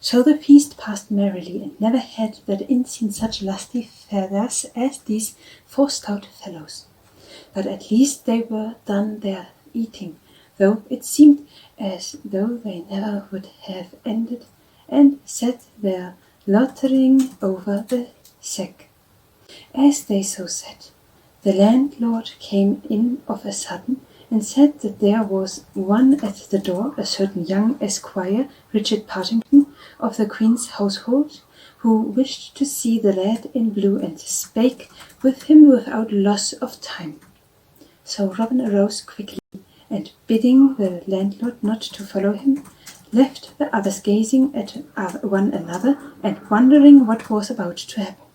So the feast passed merrily, and never had that inn seen such lusty feathers as these 4 stout fellows. But at least they were done their eating, though it seemed as though they never would have ended, and sat there loitering over the sack. As they so sat, the landlord came in of a sudden, and said that there was one at the door, a certain young esquire, Richard Partington, of the Queen's household, who wished to see the lad in blue, and spake with him without loss of time. So Robin arose quickly, and bidding the landlord not to follow him, left the others gazing at one another, and wondering what was about to happen.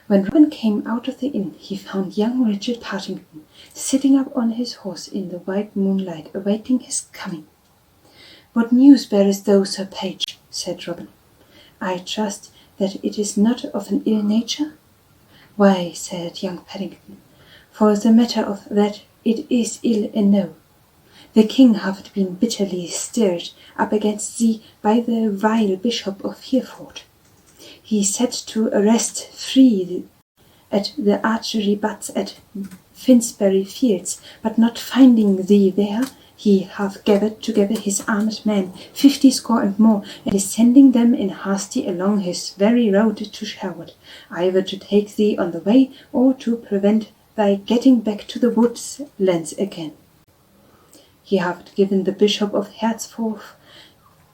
When Robin came out of the inn, he found young Richard Partington sitting up on his horse in the white moonlight, awaiting his coming. "What news bearest thou, Sir Page?" said Robin. "I trust that it is not of an ill nature?" "Why," said young Paddington, "for the matter of that, it is ill enow. The king hath been bitterly stirred up against thee by the vile Bishop of Hereford. He set to arrest free at the archery butts at Finsbury Fields, but not finding thee there, he hath gathered together his armed men, 50 score and more, and is sending them in hasty along his very road to Sherwood, either to take thee on the way, or to prevent thy getting back to the woodlands again. He hath given the Bishop of Hereford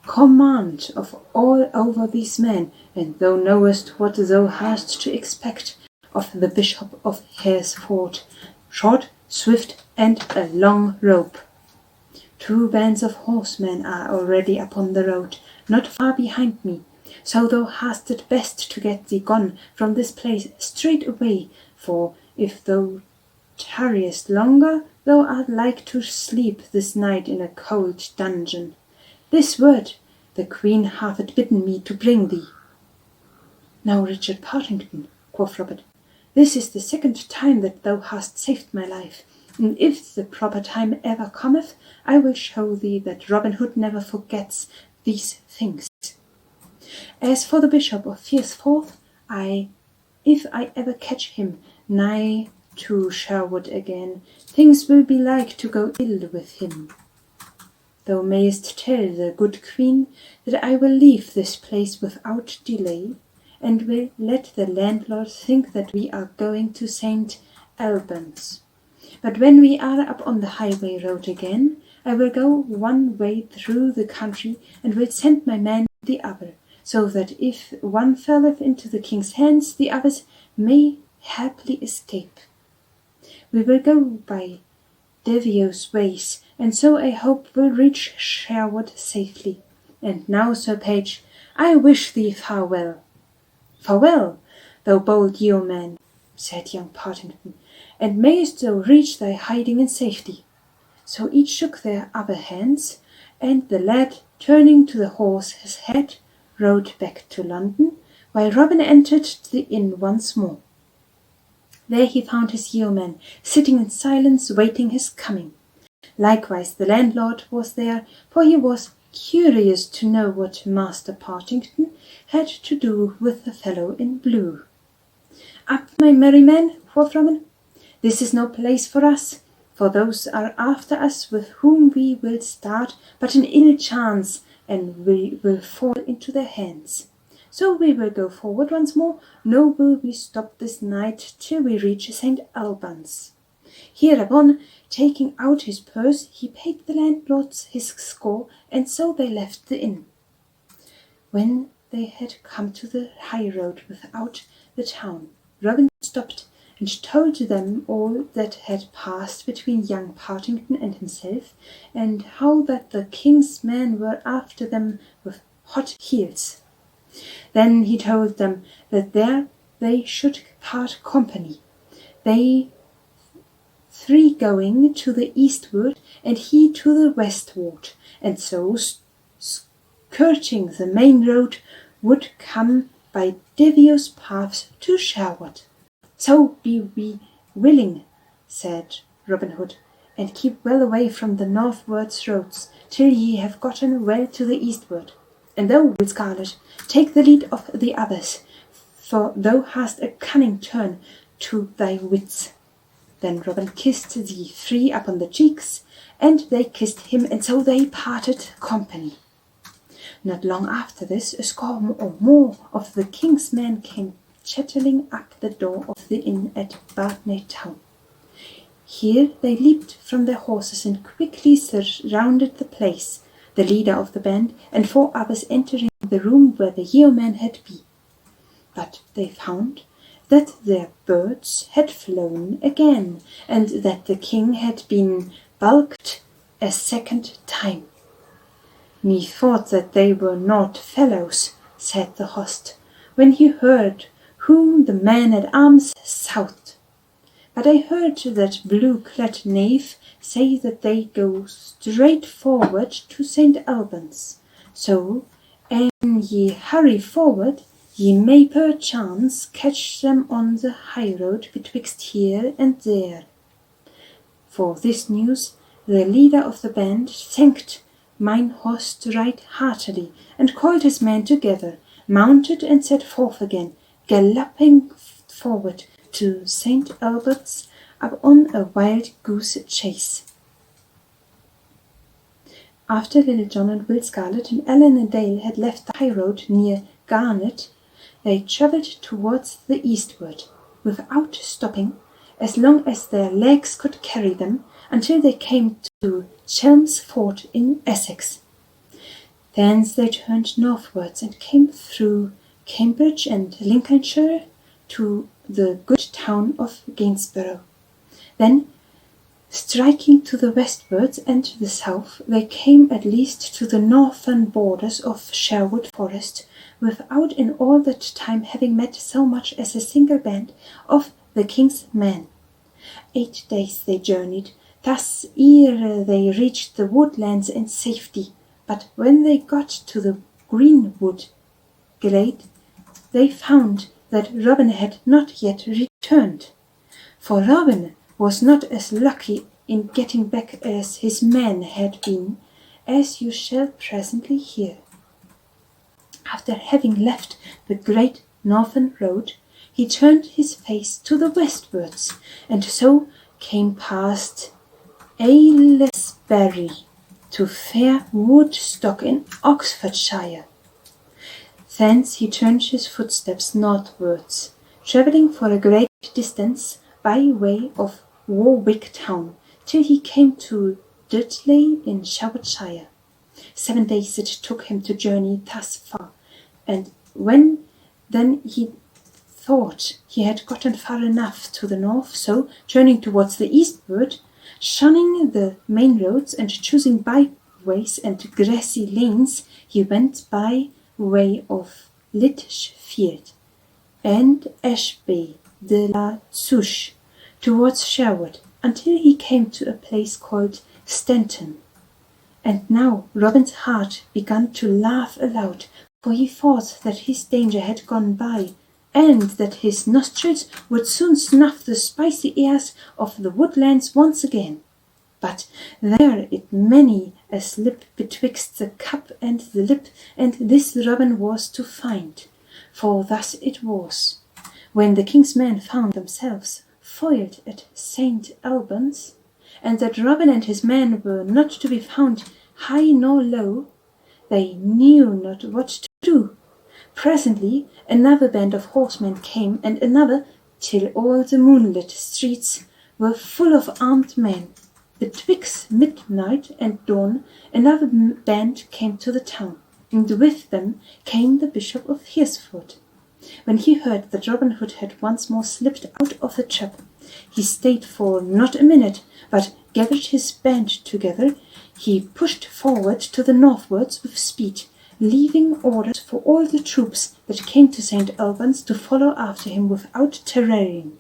command of all over these men, and thou knowest what thou hast to expect of the Bishop of Hereford, short, swift, and a long rope. 2 bands of horsemen are already upon the road, not far behind me, so thou hast it best to get thee gone from this place straight away, for if thou tarriest longer, thou art like to sleep this night in a cold dungeon. This word the Queen hath it bidden me to bring thee." "Now, Richard Partington," quoth Robin, "this is the 2nd time that thou hast saved my life, and if the proper time ever cometh, I will show thee that Robin Hood never forgets these things. As for the Bishop of Hereford, if I ever catch him nigh to Sherwood again, things will be like to go ill with him. Thou mayest tell the good Queen that I will leave this place without delay, and will let the landlord think that we are going to St. Albans. But when we are up on the highway road again, I will go one way through the country, and will send my man the other, so that if one falleth into the king's hands, the others may happily escape. We will go by devious ways, and so I hope will reach Sherwood safely. And now, Sir Page, I wish thee farewell." "Farewell, thou bold yeoman," said young Partington, "and mayest thou reach thy hiding in safety." So each shook their other hands, and the lad, turning to the horse his head, rode back to London, while Robin entered the inn once more. There he found his yeoman, sitting in silence, waiting his coming. Likewise the landlord was there, for he was curious to know what Master Partington had to do with the fellow in blue. "Up, my merry men," quoth Robin. "This is no place for us, for those are after us with whom we will start but an ill chance, and we will fall into their hands. So we will go forward once more, nor will we stop this night till we reach St. Albans." Hereupon, taking out his purse, he paid the landlord his score, and so they left the inn. When they had come to the high road without the town, Robin stopped and told them all that had passed between young Partington and himself, and how that the king's men were after them with hot heels. Then he told them that there they should part company, they 3 going to the eastward, and he to the westward, and so, skirting the main road, would come by devious paths to Sherwood. "So be we willing," said Robin Hood, "and keep well away from the northwards roads, till ye have gotten well to the eastward. and thou, Will Scarlet, take the lead of the others, for thou hast a cunning turn to thy wits. Then Robin kissed the three upon the cheeks, and they kissed him, and so they parted company. Not long after this, a score or more of the king's men came chattering up the door of the inn at Barney town. Here they leaped from their horses and quickly surrounded the place, the leader of the band and 4 others entering the room where the yeoman had been. But they found that their birds had flown again, and that the king had been balked a second time. Methought that they were not fellows, said the host, when he heard whom the man-at-arms sought. But I heard that blue-clad knave say that they go straight forward to St. Albans. So, an ye hurry forward, ye may perchance catch them on the high road betwixt here and there. For this news the leader of the band thanked mine host right heartily, and called his men together, mounted and set forth again, galloping forward to St. Albert's upon a wild goose chase. After Little John and Will Scarlet and Ellen and Dale had left the high road near Garnet, they travelled towards the eastward, without stopping, as long as their legs could carry them, until they came to Chelmsford in Essex. Thence they turned northwards and came through Cambridge and Lincolnshire to the good town of Gainsborough. Then, striking to the westwards and to the south, they came at least to the northern borders of Sherwood Forest, without in all that time having met so much as a single band of the king's men. 8 days they journeyed, thus ere they reached the woodlands in safety, but when they got to the greenwood glade, they found that Robin had not yet returned. For Robin was not as lucky in getting back as his men had been, as you shall presently hear. After having left the great northern road, he turned his face to the westwards, and so came past Aylesbury to fair Woodstock in Oxfordshire. Thence he turned his footsteps northwards, travelling for a great distance by way of Warwick town, till he came to Dudley in Sherwoodshire. 7 days it took him to journey thus far, and when then he thought he had gotten far enough to the north, so, turning towards the eastward, shunning the main roads and choosing byways and grassy lanes, he went by way of Litchfield and Ashby de la Zouch towards Sherwood, until he came to a place called Stanton. And now Robin's heart began to laugh aloud, for he thought that his danger had gone by, and that his nostrils would soon snuff the spicy airs of the woodlands once again. But there it many a slip betwixt the cup and the lip, and this Robin was to find. For thus it was, when the king's men found themselves foiled at St. Albans, and that Robin and his men were not to be found high nor low, they knew not what to do. Presently another band of horsemen came, and another, till all the moonlit streets were full of armed men. Betwixt midnight and dawn another band came to the town, and with them came the Bishop of Hereford. When he heard that Robin Hood had once more slipped out of the trap, he stayed for not a minute, but gathered his band together. He pushed forward to the northwards with speed, leaving orders for all the troops that came to St. Albans to follow after him without tarrying.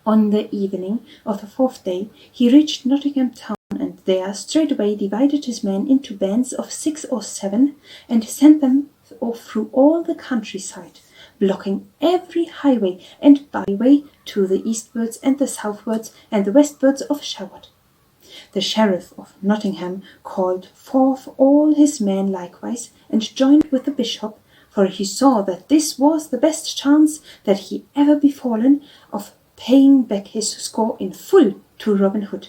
On the evening of the 4th day he reached Nottingham town, and there straightway divided his men into bands of 6 or 7, and sent them through all the countryside, blocking every highway and byway to the eastwards and the southwards and the westwards of Sherwood. The sheriff of Nottingham called forth all his men likewise, and joined with the bishop, for he saw that this was the best chance that he ever befallen of paying back his score in full to Robin Hood.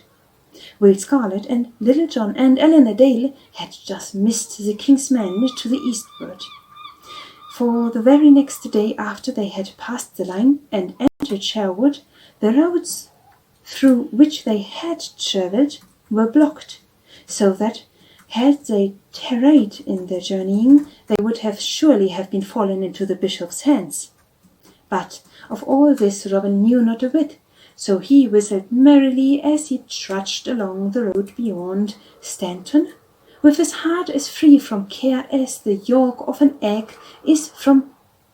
Will Scarlet and Little John and Eleanor Dale had just missed the king's men to the eastward. For the very next day after they had passed the line and entered Sherwood, the roads through which they had travelled were blocked, so that had they tarried in their journeying, they would have surely have been fallen into the bishop's hands. But of all this Robin knew not a whit, so he whistled merrily as he trudged along the road beyond Stanton, with his heart as free from care as the yolk of an egg is from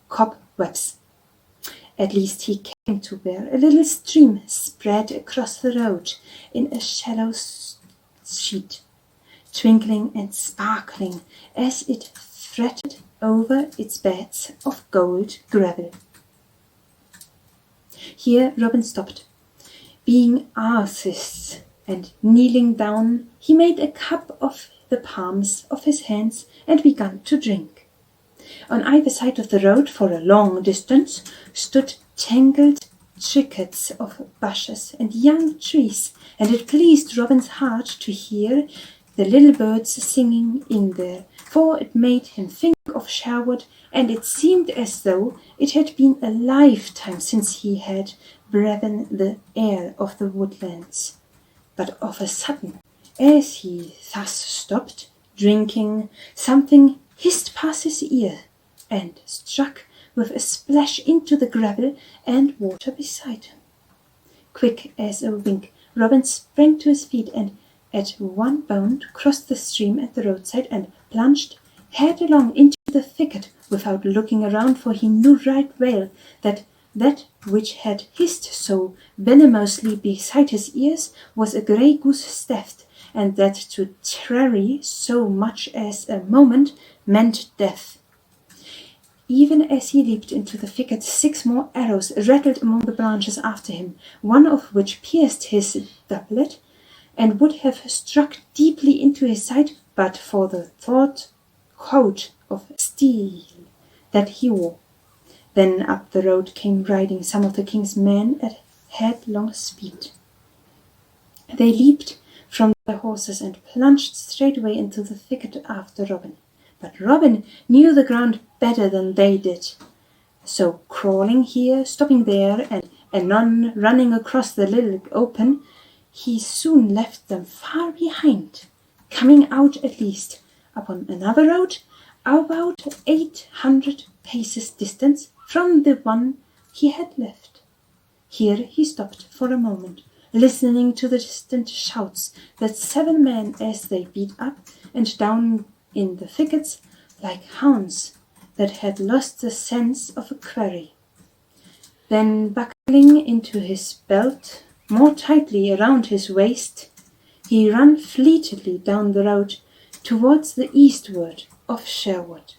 cobwebs. At least he came to where a little stream spread across the road in a shallow sheet, twinkling and sparkling as it fretted over its beds of gold gravel. Here Robin stopped. Being artist, and kneeling down, he made a cup of the palms of his hands and began to drink. On either side of the road for a long distance stood tangled thickets of bushes and young trees, and it pleased Robin's heart to hear the little birds singing in there, for it made him think of Sherwood, and it seemed as though it had been a lifetime since he had breathed the air of the woodlands. But of a sudden, as he thus stopped, drinking, something hissed past his ear, and struck with a splash into the gravel and water beside him. Quick as a wink, Robin sprang to his feet, and at one bound crossed the stream at the roadside and plunged headlong into the thicket without looking around, for he knew right well that that which had hissed so venomously beside his ears was a grey goose staffed, and that to tarry so much as a moment meant death. Even as he leaped into the thicket, 6 more arrows rattled among the branches after him, one of which pierced his doublet, and would have struck deeply into his side but for the thought coat of steel that he wore. Then up the road came riding some of the king's men at headlong speed. They leaped from their horses and plunged straightway into the thicket after Robin. But Robin knew the ground better than they did. So crawling here, stopping there, and anon running across the little open, he soon left them far behind, coming out at least upon another road about 800 paces distance from the one he had left. Here he stopped for a moment, listening to the distant shouts that 7 men as they beat up and down in the thickets like hounds that had lost the sense of a quarry. Then buckling into his belt more tightly around his waist, he ran fleetly down the road towards the eastward of Sherwood.